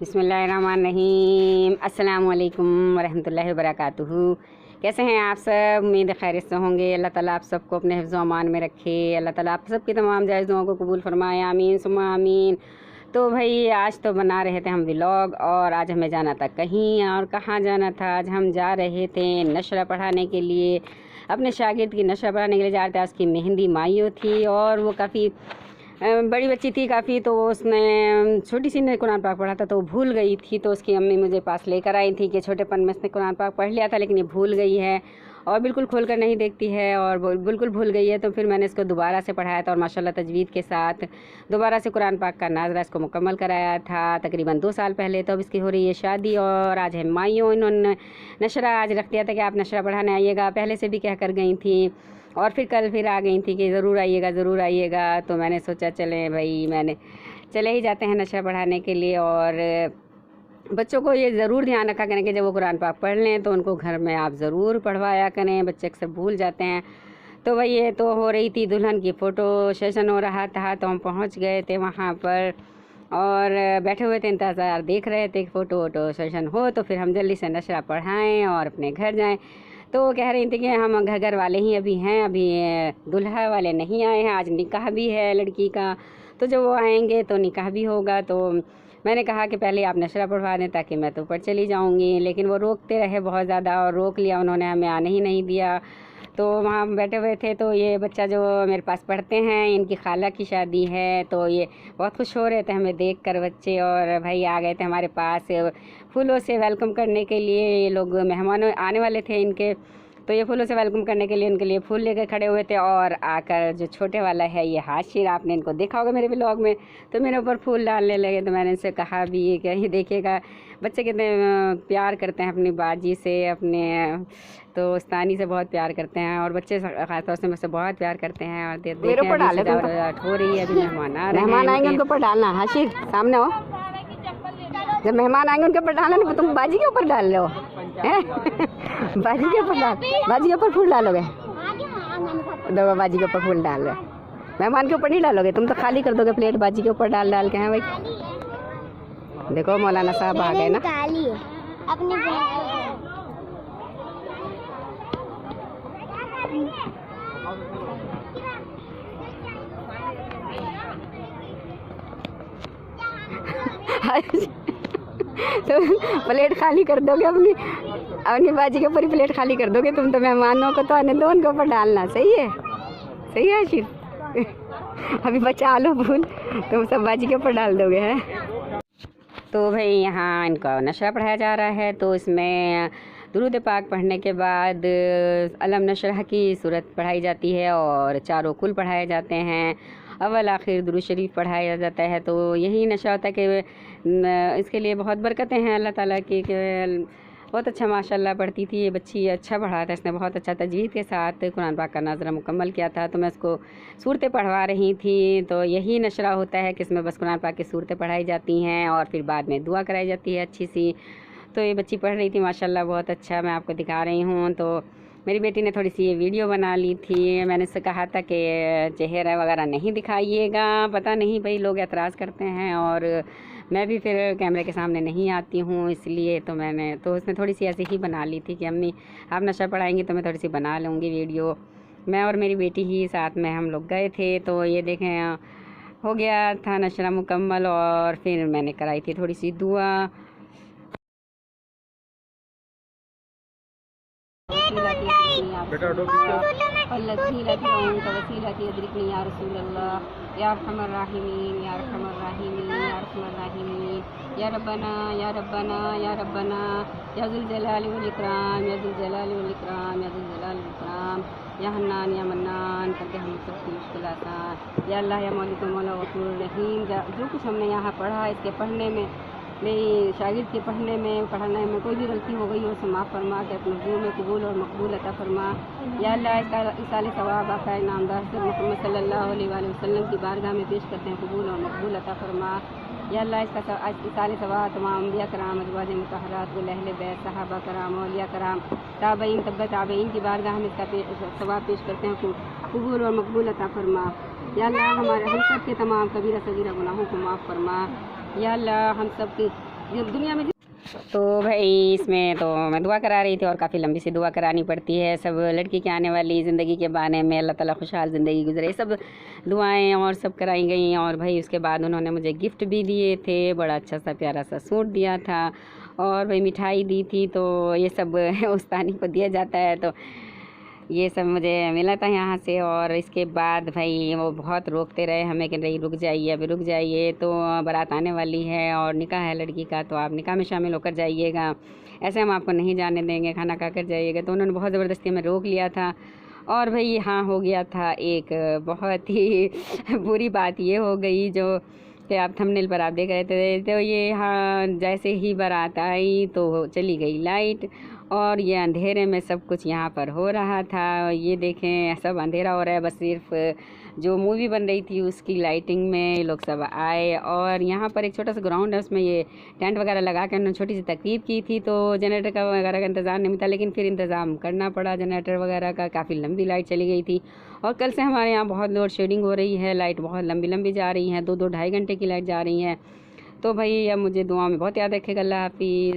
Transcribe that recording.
बिस्मिल्लाहिर्रहमानिर्रहीम। अस्सलामु अलैकुम वरहमतुल्लाहि वबरकातुहू। कैसे हैं आप सब? उम्मीद खैरियत से होंगे। अल्लाह ताला आप सबको अपने हिफ्ज़ अमान में रखे। अल्लाह ताला आप सबकी तमाम जायज़ दुआओं को कबूल फरमाए। आमीन सुम्मा आमीन। तो भाई आज तो बना रहे थे हम व्लॉग और आज हमें जाना था कहीं। और कहाँ जाना था? आज हम जा रहे थे नशरा पढ़ाने के लिए। अपने शागिर्द की नशरा पढ़ाने के लिए जा रहे थे। उसकी मेहंदी माइयो थी और वो काफ़ी बड़ी बच्ची थी काफ़ी, तो उसने छोटी सी ने कुरान पाक पढ़ा था तो वो भूल गई थी। तो उसकी अम्मी मुझे पास लेकर आई थी कि छोटेपन में उसने कुरान पाक पढ़ लिया था लेकिन ये भूल गई है और बिल्कुल खोल कर नहीं देखती है और बिल्कुल भूल गई है। तो फिर मैंने इसको दोबारा से पढ़ाया था और माशाल्लाह तजवीद के साथ दोबारा से कुरान पाक का नाज़रा इसको मुकम्मल कराया था तकरीबन 2 साल पहले। तो अब इसकी हो रही है शादी और आज है माइयों। इन्होंने नशरा आज रख दिया था कि आप नशरा पढ़ाने आइएगा। पहले से भी कह कर गई थी और फिर कल फिर आ गई थी कि ज़रूर आइएगा ज़रूर आइएगा। तो मैंने सोचा चलें भाई, मैंने चले ही जाते हैं नशरा पढ़ाने के लिए। और बच्चों को ये ज़रूर ध्यान रखा करें कि जब वो कुरान पाक पढ़ लें तो उनको घर में आप ज़रूर पढ़वाया करें। बच्चे अक्सर भूल जाते हैं। तो भाई ये तो हो रही थी दुल्हन की फ़ोटो सेशन हो रहा था तो हम पहुँच गए थे वहाँ पर और बैठे हुए थे, इंतज़ार देख रहे थे फ़ोटो वोटो सेशन हो तो फिर हम जल्दी से नशरा पढ़ाएँ और अपने घर जाएँ। तो कह रही थी कि हम घर वाले ही अभी हैं, अभी दुल्हा वाले नहीं आए हैं। आज निकाह भी है लड़की का, तो जब वो आएंगे तो निकाह भी होगा। तो मैंने कहा कि पहले आप नशरा पढ़वा दें ताकि मैं तो ऊपर चली जाऊंगी, लेकिन वो रोकते रहे बहुत ज़्यादा और रोक लिया उन्होंने, हमें आने ही नहीं दिया। तो वहाँ बैठे हुए थे तो ये बच्चा जो मेरे पास पढ़ते हैं इनकी खाला की शादी है तो ये बहुत खुश हो रहे थे हमें देखकर बच्चे। और भाई आ गए थे हमारे पास फूलों से वेलकम करने के लिए। ये लोग मेहमान आने वाले थे इनके, तो ये फूलों से वेलकम करने के लिए उनके लिए फूल लेकर खड़े हुए थे। और आकर जो छोटे वाला है ये हाशिर, आपने इनको देखा होगा मेरे व्लॉग में, तो मेरे ऊपर फूल डालने लगे। तो मैंने इनसे कहा भी कि ये देखिएगा बच्चे कितने प्यार करते हैं अपनी बाजी से, अपने तो उस्तानी से बहुत प्यार करते हैं और बच्चे खासतौर से मुझसे बहुत प्यार करते हैं। और देखें हो रही है, अभी मेहमान आएंगे उनके ऊपर डालना। हाशिर सामने हो, जब मेहमान आएंगे उनके ऊपर डालना, नहीं तुम बाजी के ऊपर डाल रहे हो हैं? बाजी के ऊपर डाल, बाजी के ऊपर फूल डालोगे? दो बाजी के ऊपर फूल डाल रहे, मेहमान के ऊपर नहीं डालोगे? तुम तो खाली कर दोगे प्लेट बाजी के ऊपर डाल डाल के। हैं भाई देखो मौलाना साहब आ गए ना। तो प्लेट खाली कर दोगे अपनी बाजी के ऊपर ही प्लेट खाली कर दोगे तुम? तो मेहमानों को तो आने दो, उनके ऊपर डालना। सही है, सही है आशिर। अभी बचा लो फूल, तुम सब बाजी के ऊपर डाल दोगे हैं। तो भाई यहाँ इनका नशरा पढ़ाया जा रहा है। तो इसमें दुरूद पाक पढ़ने के बाद अलम नशरह की सूरत पढ़ाई जाती है और चारों कुल पढ़ाए जाते हैं। अव्वल आखिर दुरूद शरीफ पढ़ाया जाता है। तो यही नशा होता है कि इसके लिए बहुत बरकतें हैं अल्लाह ताला की। बहुत अच्छा माशाल्लाह पढ़ती थी ये बच्ची, अच्छा पढ़ा था इसने, बहुत अच्छा तजवीद के साथ कुरान पाक का नाज़रा मुकम्मल किया था। तो मैं उसको सूरतें पढ़वा रही थी। तो यही नशरा होता है कि इसमें बस कुरान पाक की सूरतें पढ़ाई जाती हैं और फिर बाद में दुआ कराई जाती है अच्छी सी। तो ये बच्ची पढ़ रही थी माशाल्लाह, बहुत अच्छा। मैं आपको दिखा रही हूँ। तो मेरी बेटी ने थोड़ी सी ये वीडियो बना ली थी। मैंने उससे कहा था कि चेहरा वगैरह नहीं दिखाइएगा, पता नहीं भाई लोग एतराज़ करते हैं और मैं भी फिर कैमरे के सामने नहीं आती हूँ, इसलिए तो उसने थोड़ी सी ऐसी ही बना ली थी कि अम्मी आप नशा पढ़ाएंगी तो मैं थोड़ी सी बना लूँगी वीडियो। मैं और मेरी बेटी ही साथ में हम लोग गए थे। तो ये देखें हो गया था नशरा मुकम्मल और फिर मैंने कराई थी थोड़ी सी दुआ। या रब्बना या रब्बना या रब्बना या जुल जलाली वल इकराम या जुल जलाली वल इकराम या जुल जलाली वल इकराम या हन्नान या मन्नान करके हम सबकी मुश्किल आसान। या अल्लाह या मौलिक मौला गफूर रहीम। जो कुछ हमने यहाँ पढ़ा इसके पढ़ने में, मेरी शागिर्द के पढ़ने में कोई भी गलती हो गई हो उसे माफ़ फरमा के अपने रूह में कबूल और मकबूल अता फरमा। या अल्लाह इसाले सवाब आका नामदार से मोहम्मद सल्लल्लाहु अलैहि वसल्लम की बारगाह में पेश करते हैं, कबूल और मकबूल अता फरमा। या अल्लाह इसका इसाले सवाब तमाम अम्बिया कराम, अज़वाज मुतहहरात, अहले बैत, सहाबा कराम, औलिया कराम, ताबईन, तब्बा ताबईन की बारगाह में इसका सवाब पेश करते हैं, कबूल और मकबूल अता फरमा। या अल्लाह हम सब के तमाम कबीरा सगीरा गुनाहों को माफ़ फरमा। या अल्लाह हम सब की दुनिया में। तो भाई इसमें तो मैं दुआ करा रही थी और काफ़ी लंबी सी दुआ करानी पड़ती है। सब लड़की के आने वाली ज़िंदगी के बारे में अल्लाह ताला खुशहाल ज़िंदगी गुजरे, सब दुआएं और सब कराई गई। और भाई उसके बाद उन्होंने मुझे गिफ्ट भी दिए थे, बड़ा अच्छा सा प्यारा सा सूट दिया था और भाई मिठाई दी थी। तो ये सब उस्तानी को दिया जाता है, तो ये सब मुझे मिला था यहाँ से। और इसके बाद भाई वो बहुत रोकते रहे हमें कि नहीं रुक जाइए, अभी रुक जाइए, तो बारात आने वाली है और निकाह है लड़की का, तो आप निकाह में शामिल होकर जाइएगा, ऐसे हम आपको नहीं जाने देंगे, खाना खा कर जाइएगा। तो उन्होंने बहुत ज़बरदस्ती हमें रोक लिया था। और भाई हाँ हो गया था एक बहुत ही बुरी बात ये हो गई जो कि आप थंबनेल पर आप देख रहे थे। तो ये हाँ जैसे ही बारात आई तो चली गई लाइट और ये अंधेरे में सब कुछ यहाँ पर हो रहा था। ये देखें सब अंधेरा हो रहा है, बस सिर्फ जो मूवी बन रही थी उसकी लाइटिंग में लोग सब आए। और यहाँ पर एक छोटा सा ग्राउंड है, उसमें ये टेंट वगैरह लगा के उन्होंने छोटी सी तकरीब की थी। तो जनरेटर का वगैरह का इंतज़ाम नहीं था, लेकिन फिर इंतज़ाम करना पड़ा जनरेटर वगैरह का। काफ़ी लंबी लाइट चली गई थी और कल से हमारे यहाँ बहुत लोड शेडिंग हो रही है, लाइट बहुत लंबी लंबी जा रही है, 2-2 ढाई घंटे की लाइट जा रही है। तो भाई अब मुझे दुआ में बहुत याद रखेगा। अल्लाह हाफिज़।